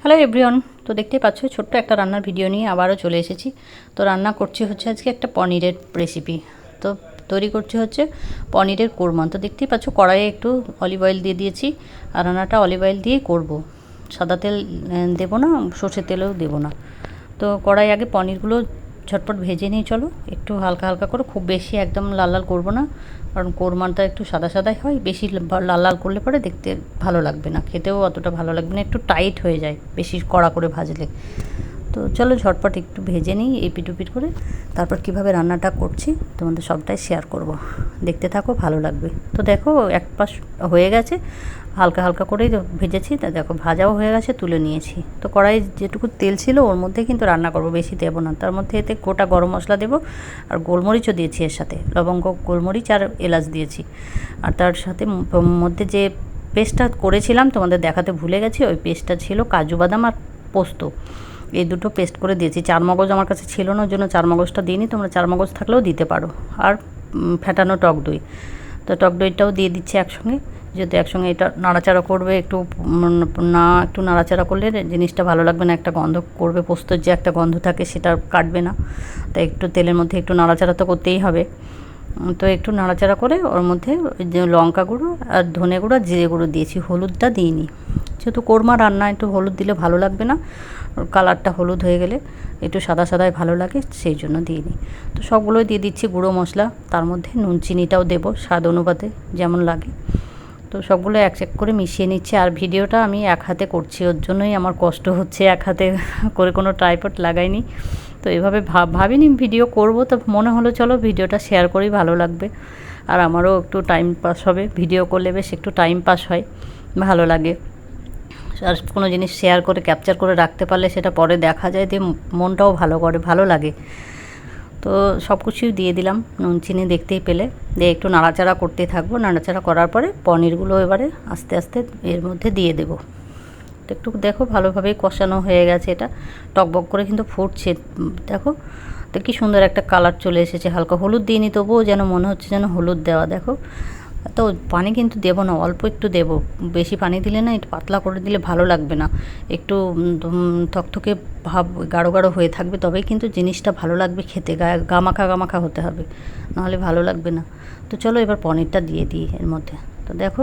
Hello everyone, তো দেখতেই পাচ্ছ ছোট্ট একটা রান্নার ভিডিও নিয়ে আবারও চলে এসেছি। তো রান্না করছি হচ্ছে আজকে একটা পনিরের রেসিপি। তো তৈরি করছি হচ্ছে পনিরের কোরমা। তো দেখতেই পাচ্ছ কড়াইয়ে একটু অলিভ অয়েল দিয়ে দিয়েছি, আর রান্নাটা অলিভ অয়েল দিয়েই করবো। সাদা তেল দেবো না, সর্ষের তেলেও দেবো না। তো কড়াই আগে পনিরগুলো ঝটপট ভেজে নিয়ে চলো, একটু হালকা হালকা করে, খুব বেশি একদম লাল লাল করবো না, কারণ কোরমাটা একটু সাদা সাদাই হয়। বেশি লাল লাল করলে পরে দেখতে ভালো লাগবে না, খেতেও অতটা ভালো লাগবে না, একটু টাইট হয়ে যায় বেশি কড়া করে ভাজলে। তো চলো ঝটপট একটু ভেজে নিই এপিট ওপিট করে, তারপর কিভাবে রান্নাটা করছি তোমাদের সবটাই শেয়ার করব। দেখতে থাকো, ভালো লাগবে। তো দেখো এক পাশ হয়ে গেছে, হালকা হালকা করেই ভেজেছি। তা দেখো ভাজাও হয়ে গেছে, তুলে নিয়েছি। তো কড়াই যেটুকু তেল ছিল ওর মধ্যে কিন্তু রান্না করব, বেশি দেবো না। তার মধ্যে এতে গোটা গরম মশলা দেবো, আর গোলমরিচও দিয়েছি এর সাথে, লবঙ্গ, গোলমরিচ আর এলাচ দিয়েছি। আর তার সাথে মধ্যে যে পেস্টটা করেছিলাম তোমাদের দেখাতে ভুলে গেছি, ওই পেস্টটা ছিল কাজু বাদাম আর পোস্ত, এই দুটো পেস্ট করে দিয়েছি। চারমগজ আমার কাছে ছিল না, ওর জন্য চারমগজটা দিইনি, তোমরা চারমগজ থাকলেও দিতে পারো। আর ফেটানো টক দই, তো টক দইটাও দিয়ে দিচ্ছি একসঙ্গে, যেহেতু একসঙ্গে এটা নাড়াচাড়া করবে। একটু একটু নাড়াচাড়া করলে জিনিসটা ভালো লাগবে না, একটা গন্ধ করবে, পোস্তর যে একটা গন্ধ থাকে সেটা কাটবে না। তাই একটু তেলের মধ্যে একটু নাড়াচাড়া তো করতেই হবে। তো একটু নাড়াচাড়া করে ওর মধ্যে যে লঙ্কা গুঁড়ো আর ধনে গুঁড়ো, জিরে গুঁড়ো দিয়েছি, হলুদটা দিইনি, যেহেতু কোরমা রান্না একটু হলুদ দিলে ভালো লাগবে না, কালারটা হলুদ হয়ে গেলে একটু সাদা সাদাই ভালো লাগে, সেই জন্য দিইনি। তো সবগুলোই দিয়ে দিচ্ছি গুঁড়ো মশলা, তার মধ্যে নুন চিনিটাও দেবো স্বাদ অনুপাতে যেমন লাগে। তো সবগুলো এক এক করে মিশিয়ে নিচ্ছি। আর ভিডিওটা আমি এক হাতে করছি, ওর জন্যই আমার কষ্ট হচ্ছে, এক হাতে করে কোনো ট্রাইপড লাগাইনি। তো এভাবে ভাবিনি ভিডিও করব, তো মনে হলো চলো ভিডিওটা শেয়ার করি, ভালো লাগবে। আর আমারও একটু টাইম পাস হবে, ভিডিও করলে বেশ একটু টাইম পাস হয়, ভালো লাগে। আর কোনো জিনিস শেয়ার করে ক্যাপচার করে রাখতে পারলে সেটা পরে দেখা যায়, দিয়ে মনটাও ভালো করে, ভালো লাগে। তো সব কিছুই দিয়ে দিলাম, নুন চিনি দেখতেই পেলে, দিয়ে একটু নাড়াচাড়া করতে থাকবো। নাড়াচাড়া করার পরে পনিরগুলো এবারে আস্তে আস্তে এর মধ্যে দিয়ে দেবো। তো একটু দেখো ভালোভাবেই কষানো হয়ে গেছে, এটা টকবক করে কিন্তু ফুটছে, দেখো তো কী সুন্দর একটা কালার চলে এসেছে। হালকা হলুদ দিইনি, তবুও যেন মনে হচ্ছে যেন হলুদ দেওয়া। দেখো, তো পানি কিন্তু দেবো না, অল্প একটু দেবো, বেশি পানি দিলে না, একটু পাতলা করে দিলে ভালো লাগবে না, একটু থকথকে ভাব গাঢ় গাঢ় হয়ে থাকবে, তবেই কিন্তু জিনিসটা ভালো লাগবে খেতে, গামাখা গামাখা হতে হবে, নাহলে ভালো লাগবে না। তো চলো এবার পনিরটা দিয়ে দিই এর মধ্যে। তো দেখো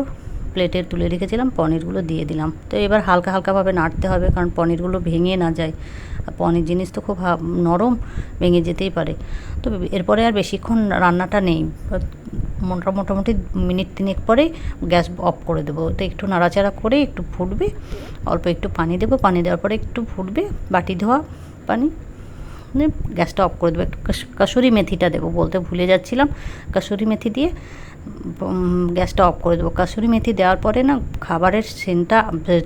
প্লেটে তুলে রেখেছিলাম, পনিরগুলো দিয়ে দিলাম। তো এবার হালকা হালকাভাবে নাড়তে হবে, কারণ পনিরগুলো ভেঙে না যায়, আর পনির জিনিস তো খুব নরম, ভেঙে যেতেই পারে। তো এরপরে আর বেশিক্ষণ রান্নাটা নেই, মোটামুটি মিনিট 3 পরেই গ্যাস অফ করে দেবো। তো একটু নাড়াচাড়া করে একটু ফুটবে, অল্প একটু পানি দেবো, পানি দেওয়ার পরে একটু ফুটবে, বাটি ধোয়া পানি, গ্যাসটা অফ করে দেবো। একটু কাসুরি মেথিটা দেবো, বলতে ভুলে যাচ্ছিলাম, কাসুরি মেথি দিয়ে গ্যাসটা অফ করে দেবো। কাসুরি মেথি দেওয়ার পরে না খাবারের সেন্টটা,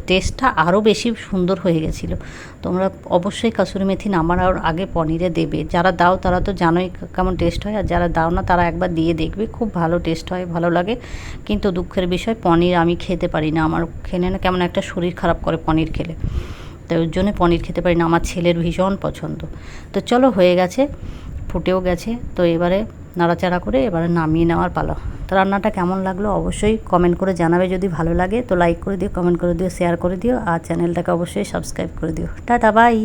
টেস্টটা আরও বেশি সুন্দর হয়ে গেছিলো। তোমরা অবশ্যই কাসুরি মেথি নামানোর আগে পনিরে দেবে, যারা দাও তারা তো জানোই কেমন টেস্ট হয়, আর যারা দাও না তারা একবার দিয়ে দেখবে, খুব ভালো টেস্ট হয়, ভালো লাগে। কিন্তু দুঃখের বিষয় পনির আমি খেতে পারি না, আমার খেলে না কেমন একটা শরীর খারাপ করে পনির খেলে, তাই ওর জন্য পনির খেতে পারি না। আমার ছেলের ভীষণ পছন্দ। তো চলো হয়ে গেছে, ফুটেও গেছে। তো এবারে নাড়াচাড়া করে এবারে নামিয়ে নেওয়ার পালা। তো রান্নাটা কেমন লাগলো অবশ্যই কমেন্ট করে জানাবে, যদি ভালো লাগে তো লাইক করে দিও, কমেন্ট করে দিও, শেয়ার করে দিও, আর চ্যানেলটাকে অবশ্যই সাবস্ক্রাইব করে দিও। Tata, by.